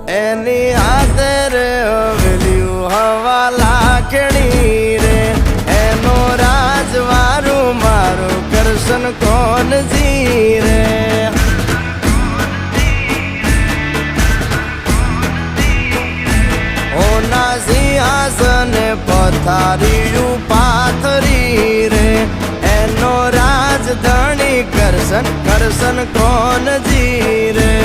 એની હાથે રે હવેલ્યું હવા લાખણી રે એનો રાજવારું મારું કરશન કોણ જી રે ઓના સિંહાસને પથારીયું પાથરી રે એનો રાજધણી કરશન કરશન કોણ જી રે